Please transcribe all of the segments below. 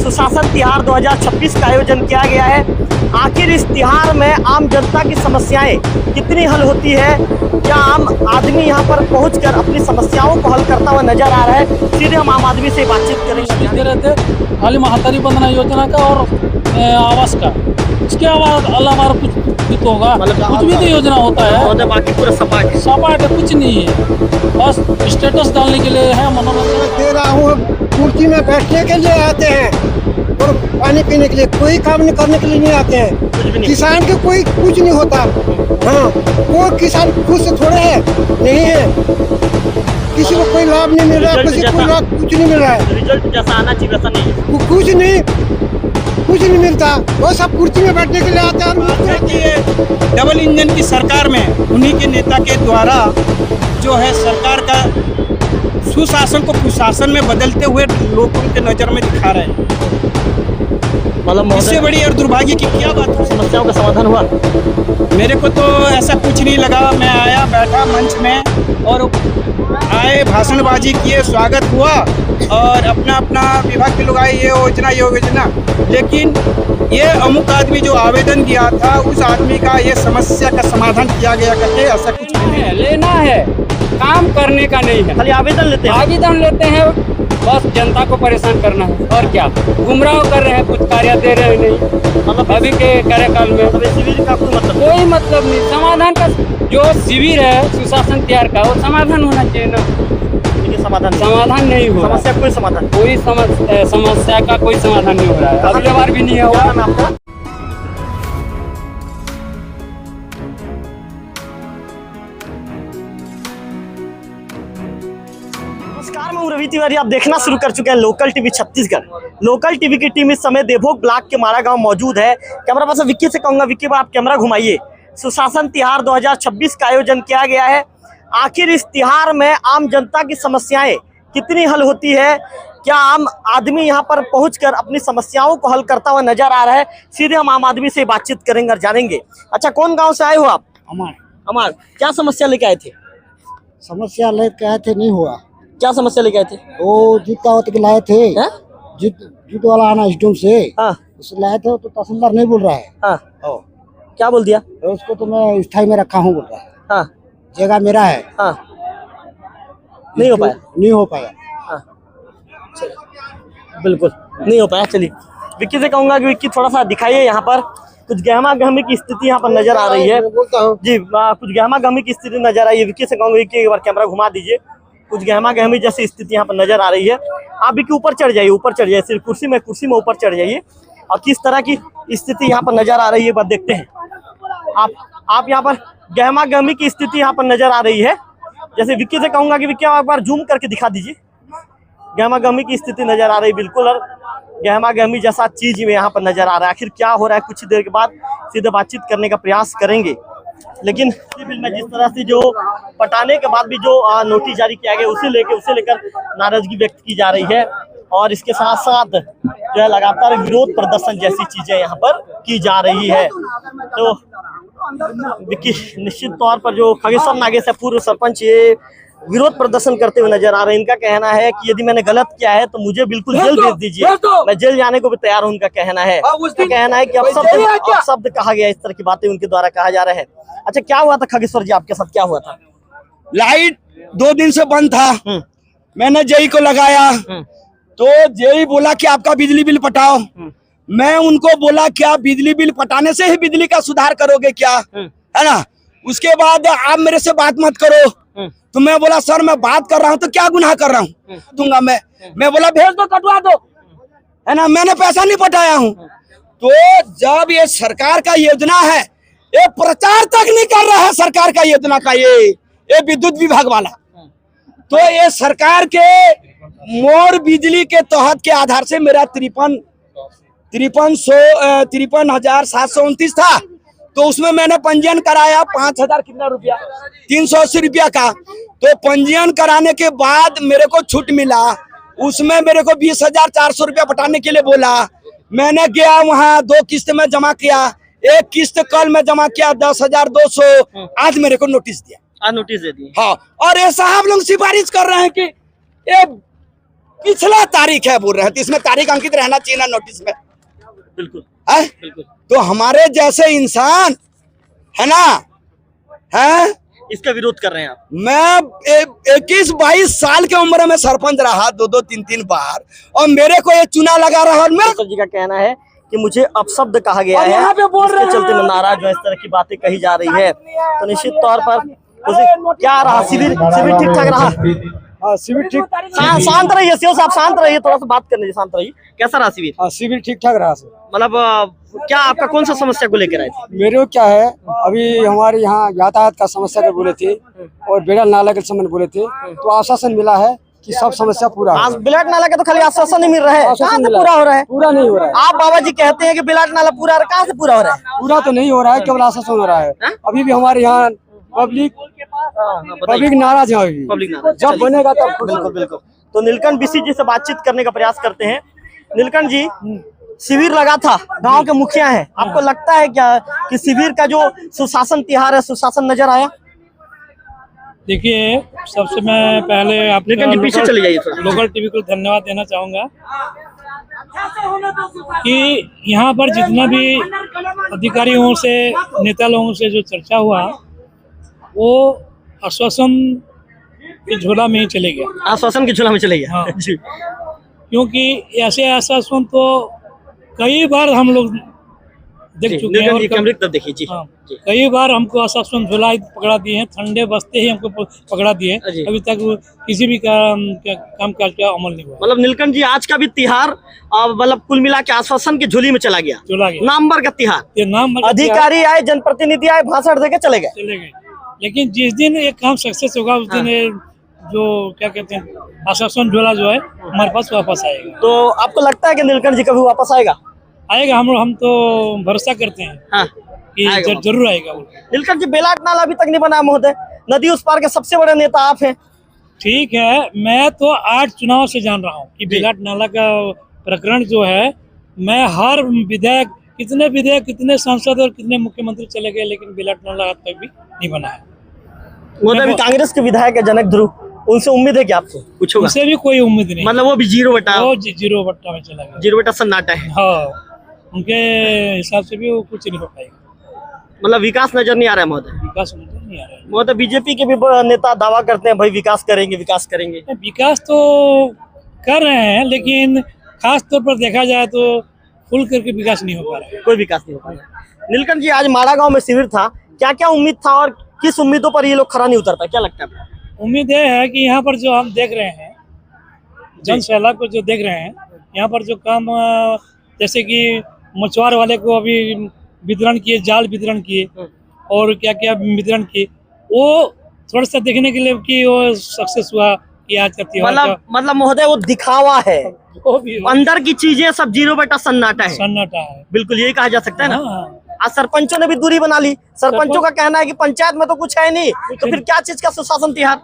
सुशासन तिहार 2026 का आयोजन किया गया है। आखिर इस तिहार में आम जनता की समस्याएं कितनी हल होती है, क्या आम आदमी यहां पर पहुंचकर अपनी समस्याओं को हल करता हुआ नजर आ रहा है? सीधे हम आम आदमी से बातचीत करेंगे। रहते खाली महातारी बंधना योजना का और आवास का, इसके अलावा कुछ भी तो होगा, कुछ भी तो योजना होता है, बाकी पूरा सपाट कुछ नहीं है, बस स्टेटस डालने के लिए है, मनोरंजन दे रहा हूँ। कुर्सी में बैठने के लिए आते हैं और पानी पीने के लिए, कोई काम नहीं करने के लिए नहीं आते हैं। किसान के कोई कुछ नहीं होता। हाँ, वो किसान खुश थोड़े है, नहीं है, किसी को कोई लाभ नहीं मिल रहा है, किसी को लाभ कुछ नहीं मिल रहा है। रिजल्ट जैसा आना चाहिए वैसा नहीं है, कुछ नहीं मिलता। वो सब कुर्सी में बैठने के लिए आते हैं। डबल इंजन की सरकार में उन्हीं के नेता के द्वारा जो है सरकार का सुशासन को कुशासन में बदलते हुए लोगों के नजर में दिखा रहे हैं। मतलब इससे बड़ी और दुर्भाग्य की क्या बात है? समस्याओं का समाधान हुआ? मेरे को तो ऐसा कुछ नहीं लगा। मैं आया, बैठा मंच में और आए, भाषणबाजी किए, स्वागत हुआ और अपना अपना विभाग के लोग आए, ये योजना, लेकिन ये अमुक आदमी जो आवेदन दिया था उस आदमी का ये समस्या का समाधान किया गया करके ऐसा कुछ नहीं है। लेना है, काम करने का नहीं है, खाली आवेदन लेते हैं, बस जनता को परेशान करना है और क्या। गुमराह कर रहे हैं, कुछ कार्य दे रहे नहीं, मतलब अभी के कार्यकाल में शिविर का कोई मतलब नहीं। समाधान का जो शिविर है सुशासन तिहार का, वो समाधान होना चाहिए ना, समाधान नहीं हो रहा। समस्या कोई समस्या का कोई समाधान नहीं हो रहा है, अगली बार भी नहीं होगा। नमस्कार, मैं हूं रवि तिवारी। आप देखना शुरू कर चुके हैं local TV Chhattisgarh. Local TV की टीम इस समय देवभोग ब्लॉक के मारा गांव मौजूद है। कैमरा पर्सन विक्की से कहूंगा, विक्की आप कैमरा घुमाइए। सुशासन तिहार 2026 का आयोजन किया गया है। आखिर इस तिहार में आम जनता की समस्याएं कितनी हल होती है, क्या आम आदमी यहां पर पहुंचकर अपनी समस्याओं को हल करता हुआ नजर आ रहा है? सीधे हम आम आदमी से बातचीत करेंगे और जानेंगे। अच्छा, कौन गाँव से आए हो आप? अमार, क्या समस्या लेके आए थे? समस्या लेके आए थे, नहीं हुआ। क्या समस्या लेके आए थे? वो जूता होते लाए थे, जूत वाला आना स्टोम से, हाँ, उसे लाए थे, तो तहसीलदार नहीं बोल रहा है। हाँ, क्या बोल दिया? उसको तो मैं स्थायी में रखा हूँ बोल रहा है। हाँ, जगह मेरा है। हाँ, नहीं हो पाया। हाँ, बिल्कुल नहीं हो पाया। चलिए, विक्की से कहूंगा कि विक्की थोड़ा सा दिखाइए। यहाँ पर कुछ गहमा गहमी की स्थिति यहाँ पर नजर आ रही है जी। कुछ गहमा गहमी की स्थिति नजर आ रही है। विक्की से कहूंगा कि एक बार कैमरा घुमा दीजिए। कुछ गहमा गहमी जैसी स्थिति यहाँ पर नजर आ रही है। आप भी ऊपर चढ़ जाइए, सिर्फ कुर्सी में ऊपर चढ़ जाइए और किस तरह की स्थिति यहाँ पर नजर आ रही है बात देखते हैं। आप यहाँ पर गहमा गहमी की स्थिति यहाँ पर नजर आ रही है। जैसे विक्की से कहूंगा कि विक्की एक बार जूम करके दिखा दीजिए। गहमा गहमी की स्थिति नजर आ रही है बिल्कुल, और गहमा गहमी जैसा चीज में यहाँ पर नजर आ रहा है। आखिर क्या हो रहा है, कुछ देर के बाद सीधे बातचीत करने का प्रयास करेंगे। लेकिन सिविल में जिस तरह से जो पटाने के बाद भी जो नोटिस जारी किया गया उसे लेकर नाराजगी व्यक्त की जा रही है, और इसके साथ साथ जो है लगातार विरोध प्रदर्शन जैसी चीजें यहाँ पर की जा रही है। तो विक्की, निश्चित तौर पर जो खगेश्वर नागेश है, पूर्व सरपंच, ये विरोध प्रदर्शन करते हुए नजर आ रहे हैं। इनका कहना है कि यदि मैंने गलत किया है तो मुझे बिल्कुल जेल भेज दीजिए, मैं जेल जाने को भी तैयार हूं। उनका कहना है कि अपशब्द कहा गया, इस तरह की बातें उनके द्वारा कहा जा रहा है। अच्छा, क्या हुआ था खगेश्वर जी, आपके साथ क्या हुआ था? लाइट 2 दिन से बंद था। मैंने जेई को लगाया तो जेई बोला कि आपका बिजली बिल पटाओ। मैं उनको बोला कि आप बिजली बिल पटाने से ही बिजली का सुधार करोगे क्या, है ना? उसके बाद आप मेरे से बात मत करो। तो मैं बोला सर मैं बात कर रहा हूँ तो क्या गुनाह कर रहा हूँ दूंगा मैं बोला भेज दो, कटवा दो, है ना, मैंने पैसा नहीं पटाया हूँ। तो जब ये सरकार का योजना है, ये प्रचार तक नहीं कर रहा है सरकार का योजना का, ये विद्युत विभाग वाला, तो ये सरकार के मोर बिजली के तहत के आधार से मेरा 53,729 था। तो उसमें मैंने पंजीयन कराया 5,000 कितना रुपया, 380 रुपया का। तो पंजीयन कराने के बाद मेरे को छूट मिला, उसमें मेरे को 20,400 रुपया पटाने के लिए बोला। मैंने गया वहाँ 2 किस्त में जमा किया, एक किस्त कल में जमा किया 10,200। आज मेरे को नोटिस दिया, आज नोटिस दे दी। हाँ, और ये साहब लोग सिफारिश कर रहे हैं कि ये पिछला तारीख है बोल रहे हैं, तो इसमें तारीख अंकित रहना चाहिए ना नोटिस में, बिल्कुल है? बिल्कुल। तो हमारे जैसे इंसान है ना, है, इसका विरोध कर रहे हैं आप? मैं 21-22 साल की उम्र में सरपंच रहा 2-2 3-3 बार, और मेरे को ये चुना लगा रहा, और मैं सर जी का कहना है कि मुझे अपशब्द कहा गया और है, यहाँ पे बोल इसके रहे हैं। चलते मैं नाराज हूं, इस तरह की बातें कही जा रही है। तो निश्चित तौर पर क्या रहा, शिविर ठीक ठाक रहा? हाँ शिविर ठीक शांत रहिए सीओ साहब, शांत रहिए, थोड़ा सा बात करने दीजिए, शांत रहिए। कैसा रहा शिविर? हाँ शिविर ठीक ठाक रहा सर। मतलब क्या आपका कौन सा समस्या को लेकर आए थे? मेरे को क्या है, अभी हमारे यहाँ यातायात का समस्या के बोले थे और बेड़ा नाला के संबंध बोले थे, तो आश्वासन मिला है कि सब समस्या पूरा आज बिलाट नाला का तो खाली आश्वासन नहीं मिल रहा है, कहाँ से पूरा हो रहा है? पूरा नहीं हो रहा है। आप बाबा जी कहते हैं कि बिलाट नाला पूरा, कहाँ से पूरा हो रहा है? पूरा तो नहीं हो रहा है, केवल आश्वासन हो रहा है। अभी भी हमारे यहाँ पब्लिक नाराज है, अभी पब्लिक नाराज। जब बनेगा तब। बिल्कुल बिल्कुल। तो नीलकंठ बीसी जी से बातचीत करने का प्रयास करते हैं। नीलकंठ जी, शिविर लगा था, गांव के मुखिया हैं, आपको लगता है क्या कि शिविर का जो सुशासन तिहार है, सुशासन नजर आया? देखिए, सबसे मैं पहले नीलकंठ जी पीछे चले जाइए थोड़ा। लोकल टीवी को धन्यवाद देना चाहूँगा कि यहाँ पर जितना भी अधिकारियों से, नेता लोगों से जो चर्चा हुआ, वो आश्वासन के झोला में ही चले गया। आश्वासन के झोला में चले गया। हाँ। जी। क्योंकि ऐसे आश्वासन तो कई बार हम लोग देख चुके हैं, नीलकंठ जी और कैमरे की तरफ देखिए जी। हाँ, जी। कई बार हमको आश्वासन झोला ही पकड़ा दिए हैं, ठंडे बसते ही हमको पकड़ा दिए हैं। जी। अभी तक किसी भी काम काज का अमल नहीं हुआ। मतलब नीलकंठ जी, आज का भी तिहार मतलब कुल मिला के आश्वासन की झोली में चला गया, चला गया नामवर का तिहार। ये नाम अधिकारी आए, जनप्रतिनिधि आए, भाषण देके चले गए। चले गए, लेकिन जिस दिन एक काम सक्सेस होगा उस दिन ये जो क्या कहते हैं आश्वासन झोला जो है हमारे पास वापस आएगा। तो आपको लगता है कि नीलकंठ जी कभी वापस आएगा? आएगा, हम तो भरोसा करते हैं हाँ, कि आएगा जरूर आएगा वो। नीलकंठ जी, बेलाट नाला अभी तक नहीं बना महोदय, नदी उस पार के सबसे बड़े नेता आप हैं। ठीक है, मैं तो 8 चुनाव से जान रहा हूँ कि बेलाट नाला का प्रकरण जो है, मैं हर विधायक, कितने सांसद और कितने मुख्यमंत्री चले गए, लेकिन बेलाट नाला आज तक भी नहीं बना है। महोदय, अभी कांग्रेस के विधायक है जनक ध्रुव, उनसे उम्मीद है कि आपको कुछ होगा? उनसे भी कोई उम्मीद नहीं, मतलब वो भी जीरो बटा, वो जीरो बट्टा में चला गया। जीरो बटा सन्नाटा है। हाँ, उनके हिसाब से भी वो कुछ नहीं हो पाएगा। मतलब विकास नजर नहीं आ रहा है महोदय। विकास नजर नहीं आ रहा है। महोदय, बीजेपी के भी नेता दावा करते हैं भाई विकास करेंगे, विकास करेंगे। विकास तो कर रहे हैं, लेकिन खास तौर पर देखा जाए तो खुल करके विकास नहीं हो पा रहा है। कोई विकास नहीं हो पाएगा। नीलकंठ जी, आज माड़ा गांव में शिविर था, क्या क्या उम्मीद था और किस उम्मीदों पर ये लोग खरा नहीं उतर पाए, क्या लगता है? उम्मीद ये है कि यहाँ पर जो हम देख रहे हैं, जन सैलाब को जो देख रहे हैं, यहाँ पर जो काम जैसे कि मछुआर वाले को अभी वितरण किए, जाल वितरण किए और क्या क्या वितरण किए, वो थोड़ा सा देखने के लिए कि वो सक्सेस हुआ कि आज का त्योहार मतलब महोदय, वो दिखावा है, वो भी अंदर की चीजें सब जीरो बटा सन्नाटा है। सन्नाटा है। बिल्कुल यही कहा जा सकता है ना। हाँ, आज सरपंचों ने भी दूरी बना ली, सरपंचों का कहना है कि पंचायत में तो कुछ है नहीं, तो फिर क्या चीज का सुशासन तिहार?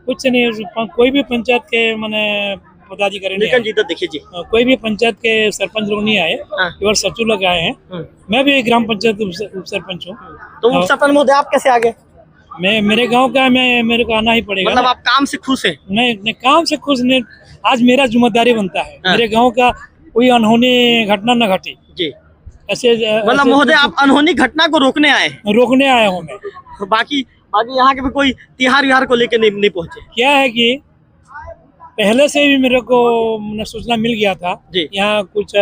कुछ नहीं, कोई भी पंचायत के माने पदाधिकारी नहीं नीलकंठ जी, तो देखिए जी, आए। कोई भी पंचायत के सरपंच लोग नहीं आए, हाँ। केवल सचिव लोग आए हैं। मैं भी ग्राम पंचायत उप सरपंच हूँ। तो उप सरपंच महोदय आप कैसे आ गए? मैं मेरे गांव का, मेरे को आना ही पड़ेगा। मतलब आप काम से खुश हैं? नहीं, काम से खुश नहीं, आज मेरा जिम्मेदारी बनता है। हाँ। मेरे गांव का कोई अनहोनी घटना न घटे, जी। ऐसे मतलब महोदय, आप अनहोनी घटना को रोकने आए हैं? रोकने आया हूँ मैं। बाकी यहाँ के भी कोई तिहार विहार को लेकर नहीं पहुंचे? क्या है कि पहले से भी मेरे को सूचना मिल गया था जी। यहाँ कुछ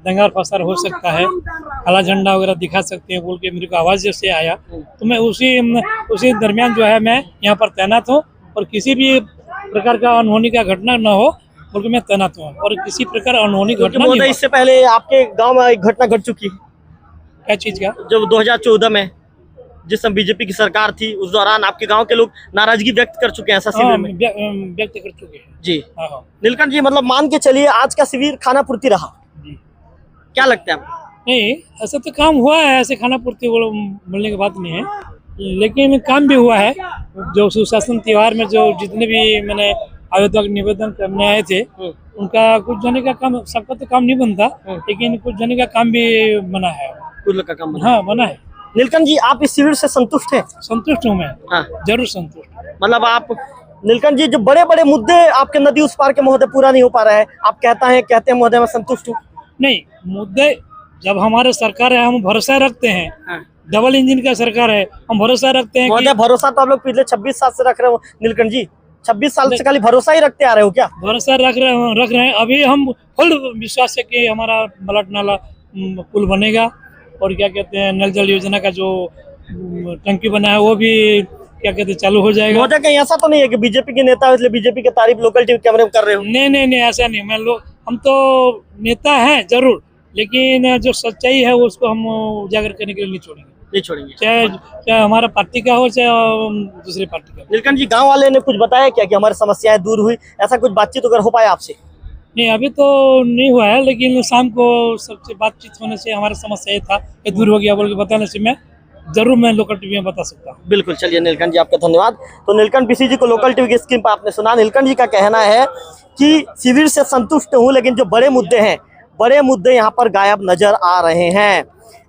दंगा फसाद हो सकता है, काला झंडा वगैरह दिखा सकते हैं बोल के मेरे को आवाज जैसे आया, तो मैं उसी दरमियान जो है मैं यहाँ पर तैनात हूँ, और किसी भी प्रकार का अनहोनी का घटना न हो बोल के मैं तैनात हूँ, और किसी प्रकार अनहोनी घटना नहीं। इससे पहले आपके गांव में एक घटना घट चुकी है। क्या चीज का? जब 2014 में जिस समय बीजेपी की सरकार थी, उस दौरान आपके गांव के लोग नाराजगी व्यक्त कर चुके हैं ऐसा शिविर में। व्यक्त कर चुके हैं जी। हाँ। नीलकंठ जी, मतलब मान के चलिए आज का शिविर खाना पूर्ति रहा, जी। क्या लगता है आपको? नहीं, ऐसा तो काम हुआ है, ऐसे खाना पूर्ति बोलने की बात नहीं है, लेकिन काम भी हुआ है। जो सुशासन त्योहार में जो जितने भी मैंने आयोजक निवेदन करने आए थे, उनका कुछ जने का काम, सबका तो काम नहीं बनता, लेकिन कुछ जने का काम भी बना है। कुछ लोग का काम बना। हाँ, बना है। नीलकंठ जी, आप इस शिविर से संतुष्ट हैं? संतुष्ट हूँ मैं। हाँ। जरूर संतुष्ट। मतलब आप नीलकंठ जी, जो बड़े बड़े मुद्दे आपके नदी उस पार के महोदय पूरा नहीं हो पा रहा है, आप कहते हैं महोदय मैं संतुष्ट हूँ। नहीं, मुद्दे जब हमारे सरकार है हम भरोसा रखते हैं। हाँ। डबल इंजन का सरकार है, हम भरोसा रखते हैं महोदय भरोसा तो आप लोग पिछले 26 साल से रख रहे हो नीलकंठ जी, 26 साल से खाली भरोसा ही रखते आ रहे हो क्या? भरोसा रख रहे हैं। अभी हम फुल विश्वास है कि हमारा मलट नाला पुल बनेगा, और क्या कहते हैं नल जल योजना का जो टंकी बना है वो भी क्या कहते हैं चालू हो जाएगा। महोदय कहीं ऐसा तो नहीं है कि बीजेपी के नेता हो इसलिए बीजेपी की तारीफ लोकल टीवी कैमरे में कर रहे हो? नहीं, ऐसा नहीं। हम तो नेता हैं जरूर, लेकिन जो सच्चाई है उसको हम उजागर करने के लिए नहीं छोड़ेंगे, चाहे हमारा पार्टी का हो चाहे दूसरी पार्टी का। नीलकंठ जी, गांव वाले ने कुछ बताया क्या कि हमारी समस्याएं दूर हुई, ऐसा कुछ बातचीत अगर हो पाया आपसे? नहीं, अभी तो नहीं हुआ है, लेकिन शाम को सबसे बातचीत होने से हमारा समस्या ये था कि दूर हो गया बोल के बताने से मैं लोकल टीवी में बता सकता हूँ। बिल्कुल, चलिए नीलकंठ जी आपका धन्यवाद। तो नीलकंठ पीसी जी को लोकल टीवी की स्क्रीन पर आपने सुना। नीलकंठ जी का कहना है कि शिविर से संतुष्ट हूँ, लेकिन जो बड़े मुद्दे यहाँ पर गायब नजर आ रहे हैं।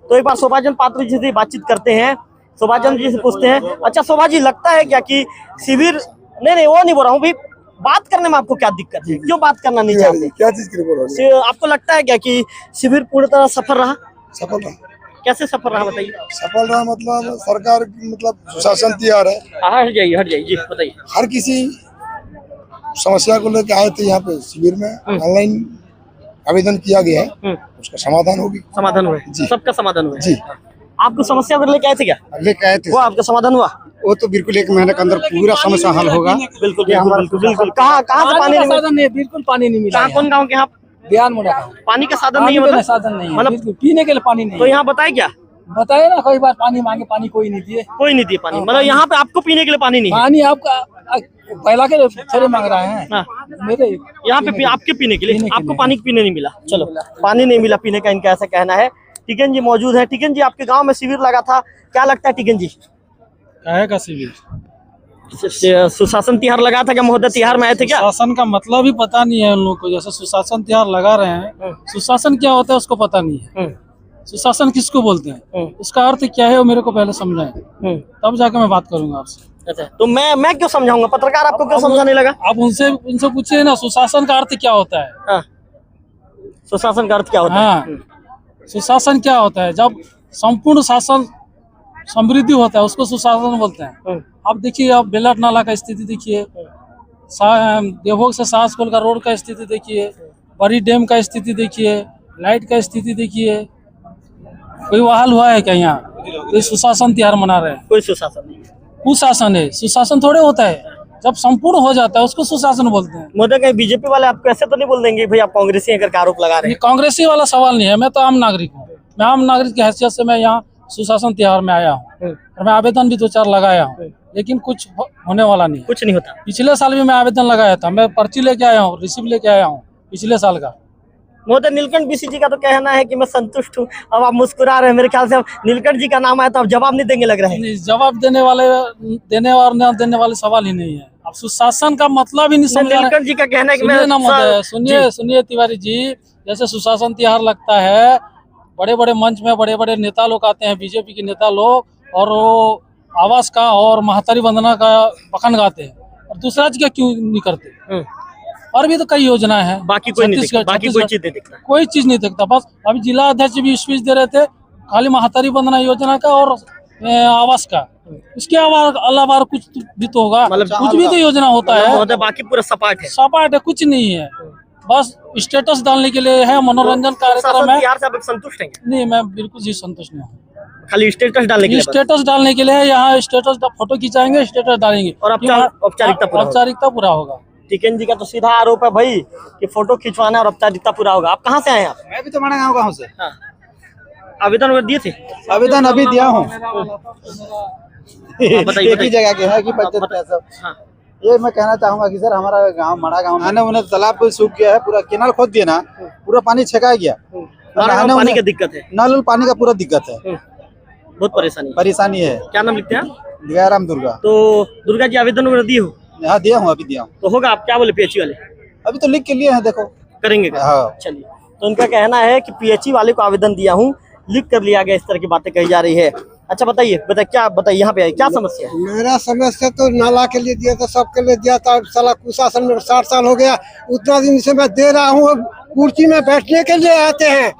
तो एक बार शोभाजन पात्र जी से बातचीत करते हैं, शोभाजन जी से पूछते हैं। अच्छा शोभा जी, लगता है क्या कि शिविर, नहीं वो नहीं बोल रहा हूँ भाई, बात करने में आपको क्या दिक्कत है, क्यों बात करना नहीं चाहते? क्या चीज की रिपोर्ट? आपको लगता है क्या कि शिविर पूरी तरह सफल रहा? सफल रहा। कैसे सफल रहा बताइए? सफल रहा मतलब सरकार मतलब सुशासन तैयार है। हट जाइए जी, बताइए। हर किसी समस्या को लेकर आए थे यहाँ पे शिविर में, ऑनलाइन आवेदन किया गया है, उसका समाधान होगी। समाधान हुआ जी, सबका समाधान हुआ जी। आपको समस्या अगर लेके आए थे क्या? लेके आए थे, वो आपका समाधान हुआ? वो तो बिल्कुल 1 महीने के अंदर पूरा समस्या हल होगा। बिल्कुल। कहाँ से पानी नहीं, बिल्कुल पानी नहीं मिला। कहाँ, कौन गाँव के यहाँ ध्यान मुड़ा पानी का साधन नहीं है? साधन नहीं है, मतलब बिल्कुल पीने के लिए पानी नहीं। तो यहाँ बताए क्या? बताए ना, कई बार पानी मांगे, पानी कोई नहीं दिए। कोई नहीं दिए पानी, मतलब यहाँ पे आपको पीने के लिए पानी नहीं है? पानी आपका पहला के थोड़े मांग रहे हैं। हाँ। मेरे यहाँ पे आपके पीने के लिए आपको पानी पीने नहीं मिला। चलो, पानी नहीं मिला पीने का, इनका ऐसा कहना है। टिकन जी मौजूद है। टिकन जी, आपके गांव में शिविर लगा था, क्या लगता है टिकन जी? का शिविर सुशासन तिहार लगा था क्या महोदय? तिहार में आए थे क्या? सुशासन का मतलब ही पता नहीं है उन लोगों को। जैसे सुशासन तिहार लगा रहे हैं, सुशासन क्या होता है उसको पता नहीं है। सुशासन किसको बोलते हैं, उसका अर्थ क्या है वो मेरे को पहले समझाएं, तब जाके मैं बात करूंगा आपसे। अच्छा, तो मैं क्यों समझाऊंगा? पत्रकार आपको क्यों समझाने लगा? आप उनसे पूछिए ना, सुशासन का अर्थ क्या होता है। हाँ। सुशासन का अर्थ क्या होता है? हाँ, सुशासन क्या होता है? जब संपूर्ण शासन समृद्धि होता है उसको सुशासन बोलते हैं। अब देखिए, अब बेलट नाला का स्थिति देखिए, देवभोग से सासकोल का रोड का स्थिति देखिए, बड़ी डैम का स्थिति देखिए, लाइट का स्थिति देखिए, कोई बहाल हुआ है क्या? यहाँ कोई सुशासन तिहार मना रहे हैं? कोई सुशासन नहीं। कुशासन है, सुशासन थोड़े होता है। जब संपूर्ण हो जाता है उसको सुशासन बोलते हैं। महोदय, कहीं बीजेपी वाले आपको ऐसे तो नहीं बोल देंगे भाई आप कांग्रेसी हैं करके आरोप लगा रहे ये हैं? कांग्रेसी वाला सवाल नहीं है, मैं तो आम नागरिक हूँ। मैं आम नागरिक की हैसियत से मैं यहाँ सुशासन तिहार में आया हूँ, और मैं आवेदन भी 2-4 लगाया हूँ, लेकिन कुछ होने वाला नहीं। कुछ नहीं होता। पिछले साल भी मैं आवेदन लगाया था, मैं पर्ची लेके आया हूँ, रिसीव लेके आया हूँ पिछले साल का। महोदय, नीलकंठ बीसी जी का तो कहना है कि मैं संतुष्ट हूँ। अब आप मुस्कुरा रहे हैं, मेरे ख्याल से अब नीलकंठ जी का नाम आया तो आप जवाब नहीं देंगे लग रहा है। नहीं, जवाब देने और न देने वाले सवाल ही नहीं है। अब सुशासन का मतलब ही नहीं समझ नीलकंठ जी का कहना है कि सुनिए ना महोदय, सुनिए तिवारी जी, जैसे सुशासन तिहार लगता है, बड़े बड़े मंच में बड़े बड़े नेता लोग आते हैं, बीजेपी के नेता लोग, और वो आवास का और महतारी वंदना का बखान गाते हैं, और दूसरा चीज क्यों नहीं करते? और भी तो कई योजना है, बाकी कोई नहीं दिखता, बाकी कोई चीज नहीं दिखता। कोई चीज नहीं दिखता। बस अभी जिला अध्यक्ष भी स्पीच दे रहे थे खाली महतारी वंदना योजना का और आवास का, इसके अलावा कुछ भी तो होगा, मतलब कुछ भी तो योजना होता है। महोदय, बाकी पूरा सपाट है। सपाट है, कुछ नहीं है, बस स्टेटस डालने के लिए है, मनोरंजन कार्यक्रम है। तिहार से आप संतुष्ट हैं? नहीं, मैं बिल्कुल ही संतुष्ट नहीं हूँ। खाली स्टेटस डालने के लिए? स्टेटस डालने के लिए यहाँ स्टेटस फोटो खिंचाएंगे, स्टेटस डालेंगे और औपचारिकता पूरा होगा। टिकन जी का तो सीधा आरोप है भाई कि फोटो खिंचवाना और औपचारिकता पूरा होगा। आप कहाँ से आए हैं? आप? मैं भी तो बड़ा गाँव से। हाँ। आवेदन वगैरह दिए थे? आवेदन अभी दिया हूँ। बताइए एक ही जगह के है कि सब। हाँ। ये मैं कहना चाहूंगा कि सर, हमारा गांव मड़ा गांव नहाने उन्हें तालाब को सूख गया है, पूरा केनाल खोद दिया ना, पूरा पानी छका गया। पानी की दिक्कत है, नल पानी का पूरा दिक्कत है, बहुत परेशानी है। क्या नाम लिखते हैं? दयाराम दुर्गा। तो दुर्गा जी, आवेदन वगैरह दिए हो? यहाँ दिया हूँ, अभी दिया हूँ। तो होगा? आप क्या बोले पीएचई वाले? अभी तो लिख के लिए हैं, देखो करेंगे। हाँ। चलिए, तो उनका कहना है कि पीएचई वाले को आवेदन दिया हूँ, लिख कर लिया गया, इस तरह की बातें कही जा रही है। अच्छा बताइए, क्या बताइए, यहाँ पे आइए, क्या समस्या है? मेरा समस्या तो नाला के लिए दिया था, सबके लिए दिया था। साला कुशासन में 60 साल हो गया, उतना दिन से मैं दे रहा हूँ। कुर्सी में बैठने के लिए आते हैं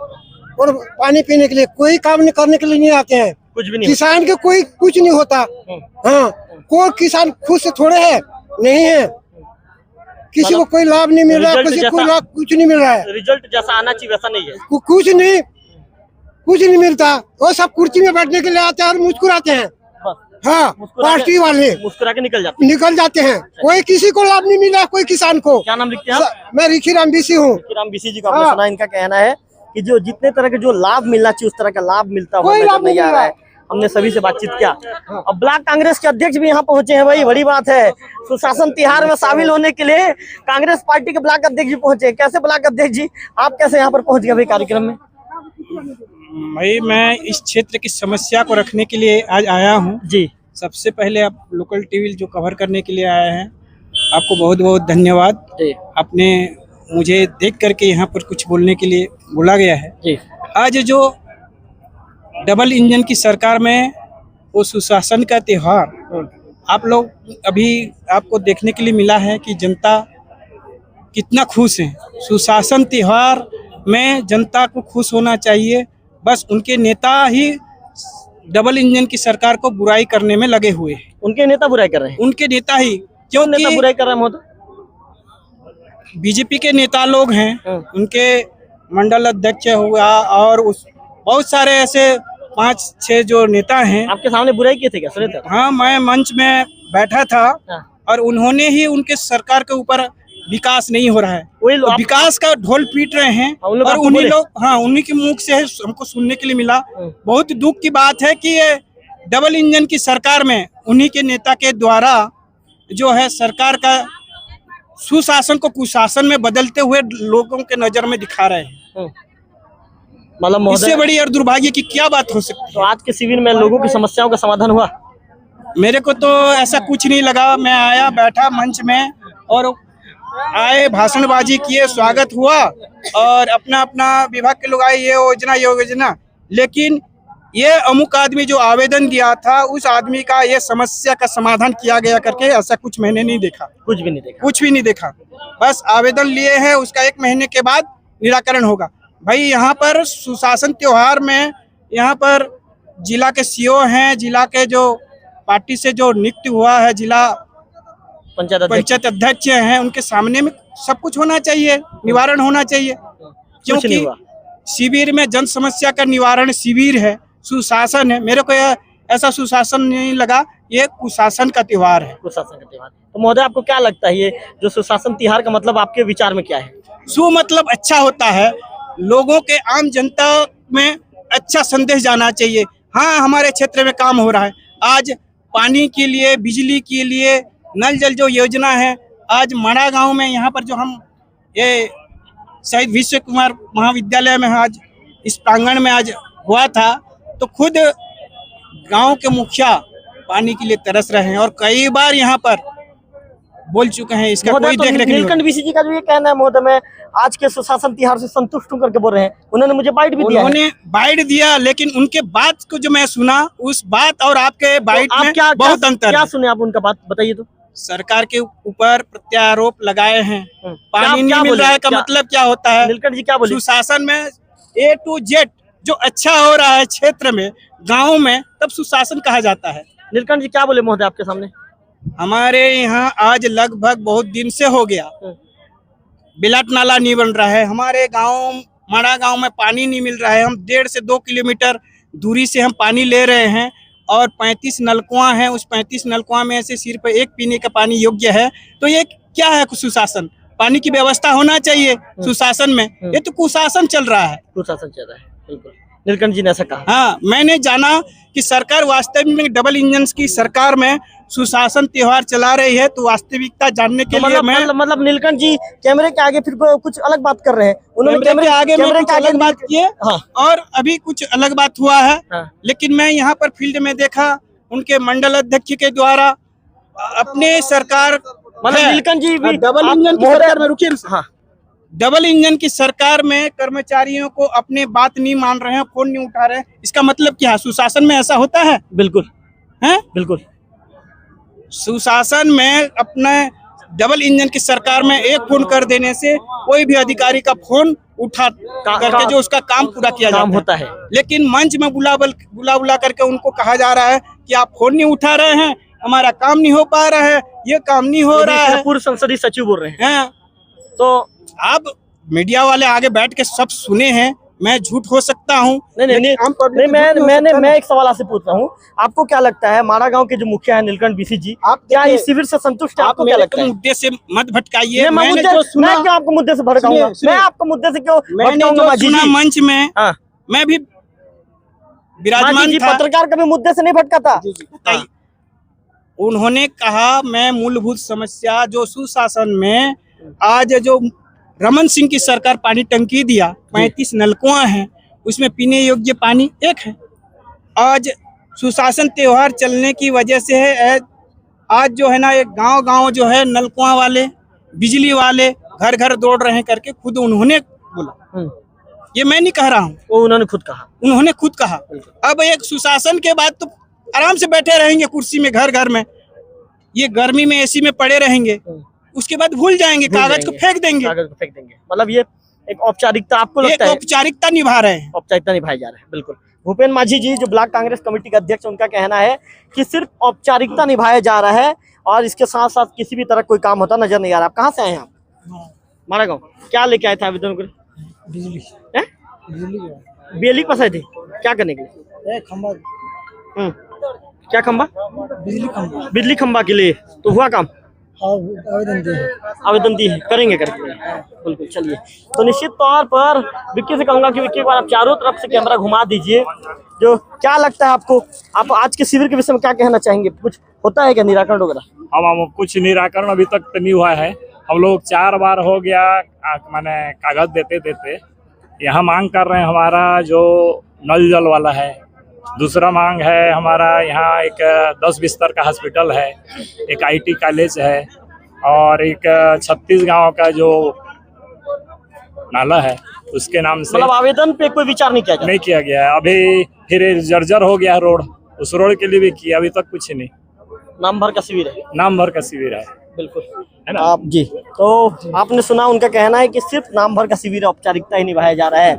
और पानी पीने के लिए, कोई काम नहीं करने के लिए नहीं आते हैं। कुछ भी नहीं किसान के कोई कुछ नहीं होता। हाँ, कोई किसान खुद से थोड़े है, नहीं है। किसी को कोई लाभ नहीं मिल रहा है, किसी को लाभ कुछ नहीं मिल रहा है। रिजल्ट जैसा आना चाहिए वैसा नहीं है। कुछ नहीं मिलता। वो सब कुर्सी में बैठने के लिए आते हैं और मुस्कुराते हैं। हाँ, पार्टी वाले मुस्कुरा के निकल जाते हैं। कोई किसी को लाभ नहीं मिला, कोई किसान को। क्या नाम लिखते हैं आप? मैं रिखी राम बीसी हूँ। राम बीसी जी को आपने सुना, इनका कहना है कि जो जितने तरह के जो लाभ मिलना चाहिए उस तरह का लाभ मिलता हुआ नजर नहीं आ रहा है। हमने सभी से बातचीत किया। अब ब्लॉक कांग्रेस के अध्यक्ष भी यहाँ पहुंचे हैं, भाई बड़ी बात है। सुशासन तिहार में शामिल होने के लिए कांग्रेस पार्टी के ब्लॉक अध्यक्ष जी पहुंचे। कैसे ब्लॉक अध्यक्ष जी, आप कैसे यहाँ पर पहुंच गए भाई कार्यक्रम में? भाई मैं इस क्षेत्र की समस्या को रखने के लिए आज आया हूँ जी। सबसे पहले आप लोकल टीवी जो कवर करने के लिए आए हैं, आपको बहुत बहुत धन्यवाद। आपने मुझे देख करके यहाँ पर कुछ बोलने के लिए बुला गया है जी। आज जो डबल इंजन की सरकार में वो सुशासन का त्योहार आप लोग अभी आपको देखने के लिए मिला है कि जनता कितना खुश है। सुशासन त्योहार में जनता को खुश होना चाहिए, बस उनके नेता ही डबल इंजन की सरकार को बुराई करने में लगे हुए हैं। उनके नेता बुराई कर रहे हैं? उनके नेता ही, क्यों नेता बुराई कर रहे हैं? बीजेपी के नेता लोग हैं, उनके मंडल अध्यक्ष हुआ और उस बहुत सारे ऐसे 5-6 जो नेता हैं। आपके सामने बुराई किए थे क्या? सुने थे? हाँ, मैं मंच में बैठा था और उन्होंने ही उनके सरकार के ऊपर विकास नहीं हो रहा है, वही तो विकास का ढोल पीट रहे हैं और उन्हीं लोग, हाँ, उन्हीं के मुख से हमको सुनने के लिए मिला। बहुत दुख की बात है कि ये डबल इंजन की सरकार में उन्हीं के नेता के द्वारा जो है सरकार का सुशासन को कुशासन में बदलते हुए लोगों के नजर में दिखा रहे हैं। मतलब इससे बड़ी और दुर्भाग्य की क्या बात हो सकती है? तो आज के शिविर में लोगों की समस्याओं का समाधान हुआ? मेरे को तो ऐसा कुछ नहीं लगा। मैं आया, बैठा मंच में और आए, भाषणबाजी किए, स्वागत हुआ और अपना अपना विभाग के लोग आए, ये योजना, लेकिन ये अमुक आदमी जो आवेदन दिया था उस आदमी का ये समस्या का समाधान किया गया करके ऐसा कुछ मैंने नहीं देखा। कुछ भी नहीं देखा। बस आवेदन लिए हैं, उसका 1 महीने के बाद निराकरण होगा। भाई यहाँ पर सुशासन त्योहार में यहाँ पर जिला के सीओ हैं, जिला के जो पार्टी से जो नियुक्त हुआ है जिला पंचायत अध्यक्ष हैं, उनके सामने में सब कुछ होना चाहिए, निवारण होना चाहिए। क्योंकि शिविर में जन समस्या का निवारण शिविर है, सुशासन है। मेरे को ऐसा सुशासन नहीं लगा, ये कुशासन का त्योहार है। कुशासन का त्योहार। तो महोदय आपको क्या लगता है, ये जो सुशासन त्योहार का मतलब आपके विचार में क्या है? सु मतलब अच्छा होता है, लोगों के आम जनता में अच्छा संदेश जाना चाहिए। हाँ, हमारे क्षेत्र में काम हो रहा है। आज पानी के लिए, बिजली के लिए, नल जल जो योजना है, आज मड़ा गांव में यहाँ पर जो हम ये शहीद विश्व कुमार महाविद्यालय में आज इस प्रांगण में आज हुआ था, तो खुद गांव के मुखिया पानी के लिए तरस रहे हैं और कई बार यहाँ पर बोल चुके हैं। इसका कोई देख रेख नहीं। नीलकंठ बीसी जी का जो ये कहना है महोदय, मैं आज के सुशासन तिहार से संतुष्ट हूं करके बोल रहे हैं। उन्होंने मुझे बाइट भी दिया। उन्होंने बाइट दिया, लेकिन उनके बात को जो मैं सुना, उस बात और आपके बाइट में बहुत अंतर है। क्या सुने आप उनका बात, बताइए तो। सरकार के ऊपर प्रत्यारोप लगाए हैं, पानी नहीं मिल रहा है का मतलब क्या होता है? नीलकंठ जी क्या बोले? सुशासन में A to Z जो अच्छा हो रहा है क्षेत्र में, गाँव में, तब सुशासन कहा जाता है। नीलकंठ जी क्या बोले महोदय आपके सामने? हमारे यहाँ आज लगभग बहुत दिन से हो गया, बिलाट नाला नहीं बन रहा है। हमारे गांव मड़ा गांव में पानी नहीं मिल रहा है। हम 1.5 से 2 किलोमीटर दूरी से हम पानी ले रहे हैं और 35 नलकुआं हैं। उस 35 नलकुआं में से सिर्फ 1 पीने का पानी योग्य है। तो ये क्या है सुशासन? पानी की व्यवस्था होना चाहिए सुशासन में, ये तो कुशासन चल रहा है। कुशासन चल रहा है, बिल्कुल। नीलकंठ जी ने ऐसा कहा। हाँ, मैंने जाना कि सरकार वास्तव में डबल इंजन की सरकार में सुशासन त्योहार चला रही है, तो वास्तविकता जानने के लिए मैं मतलब नीलकंठ जी कैमरे के आगे फिर कुछ अलग बात कर रहे हैं। उन्होंने कैमरे के आगे अलग बात किए। हाँ। और अभी कुछ अलग बात हुआ है। हाँ। लेकिन मैं यहाँ पर फील्ड में देखा उनके मंडल अध्यक्ष के द्वारा अपने सरकार मतलब नीलकंठ जी भी डबल इंजन की सरकार में रुकिए। हाँ, डबल इंजन की सरकार में कर्मचारियों को अपने बात नहीं मान रहे हैं, फोन नहीं उठा रहे हैं, इसका मतलब क्या है? सुशासन में ऐसा होता है? बिल्कुल हैं? बिल्कुल। सुशासन में अपने डबल इंजन की सरकार में एक फोन कर देने से कोई भी अधिकारी का फोन उठा करके जो उसका काम पूरा किया काम जाता होता है। लेकिन मंच में बुला करके उनको कहा जा रहा है कि आप फोन नहीं उठा रहे हैं, हमारा काम नहीं हो पा रहा है, ये काम नहीं हो रहा है। पूर्व संसदीय सचिव बोल रहे हैं। हैं? तो अब मीडिया वाले आगे बैठ के सब सुने हैं, मैं झूठ हो सकता हूँ। नहीं, मैं एक सवाल आपसे पूछ रहा हूँ, आपको क्या लगता है माड़ा गांव के जो मुखिया है नीलकंठ बीसी जी, आप क्या इस शिविर से संतुष्ट है? आप आपको क्या लगता है? मुद्दे से मत भटकाइए। मैं मैंने जो सुना, मैं क्यों आपको मुद्दे से भड़काऊंगा? मैं आपको मुद्दे से क्यों मैंने भड़काऊंगा? जो माजी सुना जी, मंच में, हाँ, मैं भी माजी विराजमान जी था। पत्रकार कभी मुद्दे से नहीं भटकाता। बताइए। उन्होंने कहा मैं मूलभूत समस्या जो सुशासन में आज जो रमन सिंह की सरकार पानी टंकी दिया, 35 नलकुआं हैं, उसमें पीने योग्य पानी एक है। आज सुशासन त्योहार चलने की वजह से है, आज जो है ना एक गांव जो है नलकुआं वाले, बिजली वाले घर घर दौड़ रहे हैं करके खुद उन्होंने बोला। ये मैं नहीं कह रहा हूँ, वो उन्होंने खुद कहा। उन्होंने खुद कहा। अब एक सुशासन के बाद तो आराम से बैठे रहेंगे कुर्सी में, घर घर में, ये गर्मी में एसी में पड़े रहेंगे, उसके बाद भूल जाएंगे, कागज को फेंक देंगे। कागज को फेंक देंगे। मतलब ये एक औपचारिकता आपको एक लगता है? औपचारिकता निभा रहे हैं। औपचारिकता निभाई जा रहा है। बिल्कुल। भूपेन माझी जी जो ब्लॉक कांग्रेस कमेटी के अध्यक्ष, उनका कहना है कि सिर्फ औपचारिकता निभाया जा रहा है और इसके साथ साथ किसी भी तरह कोई काम होता नजर नहीं आ रहा। आप कहाँ से आए हैं? आप माड़ा गाँव। क्या लेके आए थे आवेदन को? बिजली हैं? बेली पास आए थे क्या करने के लिए? खंबा, क्या खंबा? बिजली खंबा, बिजली खंबा के लिए। तो हुआ काम? आवेदन दिए। आवेदन दी है, करेंगे करके। बिल्कुल। चलिए, तो निश्चित तौर पर विक्की से कहूंगा कि विक्की एक बार आप चारों तरफ से कैमरा घुमा दीजिए। जो क्या लगता है आपको, आप आज के शिविर के विषय में क्या कहना चाहेंगे? कुछ होता है क्या निराकरण वगैरह? हम कुछ निराकरण अभी तक तो नहीं हुआ है। हम लोग 4 बार हो गया माने कागज देते यहाँ मांग कर रहे हैं हमारा जो नल जल वाला है। दूसरा मांग है हमारा यहाँ एक 10 बिस्तर का हॉस्पिटल है, एक IT कॉलेज है और एक 36 गांव का जो नाला है उसके नाम से। मतलब आवेदन पे कोई विचार नहीं किया? नहीं किया गया है। अभी फिर जर्जर हो गया रोड, उस रोड के लिए भी किया, अभी तक कुछ नहीं। नाम भर का शिविर है। नाम भर का शिविर है। बिल्कुल है ना? आप जी, तो आपने सुना, उनका कहना है कि सिर्फ नाम भर का शिविर, औपचारिकता ही निभाया जा रहा है।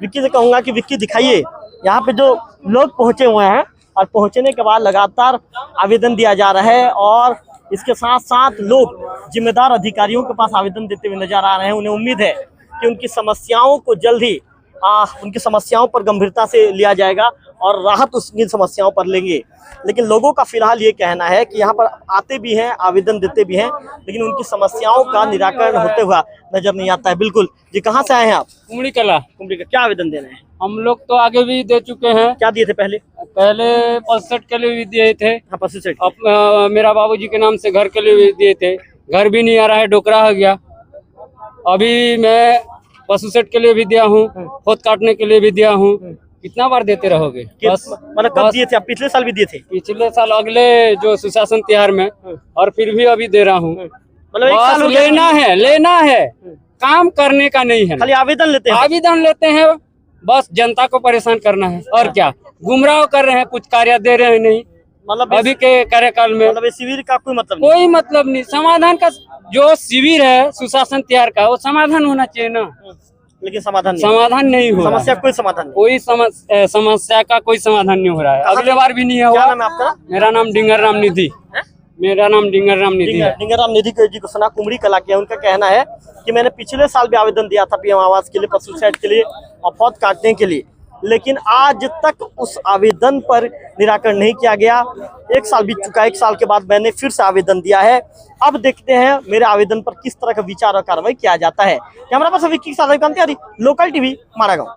विक्की से कहूंगा कि विक्की दिखाइए यहाँ पे जो लोग पहुंचे हुए हैं और पहुंचने के बाद लगातार आवेदन दिया जा रहा है और इसके साथ साथ लोग जिम्मेदार अधिकारियों के पास आवेदन देते हुए नजर आ रहे हैं। उन्हें उम्मीद है कि उनकी समस्याओं को जल्द ही उनकी समस्याओं पर गंभीरता से लिया जाएगा और राहत उसकी समस्याओं पर लेंगे। लेकिन लोगों का फिलहाल ये कहना है कि यहाँ पर आते भी हैं, आवेदन देते भी हैं, लेकिन उनकी समस्याओं का निराकरण होते हुआ नजर नहीं आता है। बिल्कुल जी, कहाँ से आए हैं आप? कुमड़ी कला। कुमड़ी का क्या आवेदन देना है? हम लोग तो आगे भी दे चुके हैं। क्या दिए थे पहले? पहले 65 के लिए भी दिए थे। हाँ, 65। मेरा बाबूजी के नाम से घर के लिए भी दिए थे, घर भी नहीं आ रहा है, डोकरा हो गया। अभी मैं 65 के लिए भी दिया हूँ, खोद काटने के लिए भी दिया हूँ। कितना बार देते रहोगे? बस मतलब कब दिए थे आप? पिछले साल भी दिए थे? पिछले साल अगले जो सुशासन त्योहार में, और फिर भी अभी दे रहा हूँ। मतलब एक साल हो गया। लेना है, काम करने का नहीं है। खाली आवेदन लेते हैं? आवेदन लेते हैं, बस जनता को परेशान करना है और क्या। गुमराह कर रहे हैं, कुछ कार्य दे रहे हैं नहीं। मतलब अभी के कार्यकाल में मतलब शिविर का कोई मतलब नहीं? कोई मतलब नहीं। समाधान का जो शिविर है सुशासन त्योहार का, वो समाधान होना चाहिए ना, लेकिन समाधान नहीं। समाधान नहीं हो रहा समस्या है। कोई समाधान नहीं। कोई समस्या का कोई समाधान नहीं हो रहा है। अगले बार भी नहीं क्या हुआ। नाम है आपका? मेरा नाम डिंगर राम निधि। मेरा नाम डिंगर राम निधि है। डिंगर राम निधि जी को सुना, कुमड़ी कला के। उनका कहना है कि मैंने पिछले साल भी आवेदन दिया था PM आवास के लिए, पशु शेड के लिए और पौध काटने के लिए, लेकिन आज तक उस आवेदन पर निराकरण नहीं किया गया। 1 साल बीत चुका है। 1 साल के बाद मैंने फिर से आवेदन दिया है। अब देखते हैं मेरे आवेदन पर किस तरह का विचार और कार्रवाई किया जाता है। कैमरा पर्सन विक्की के साथ लोकल TV, माड़ा गाँव।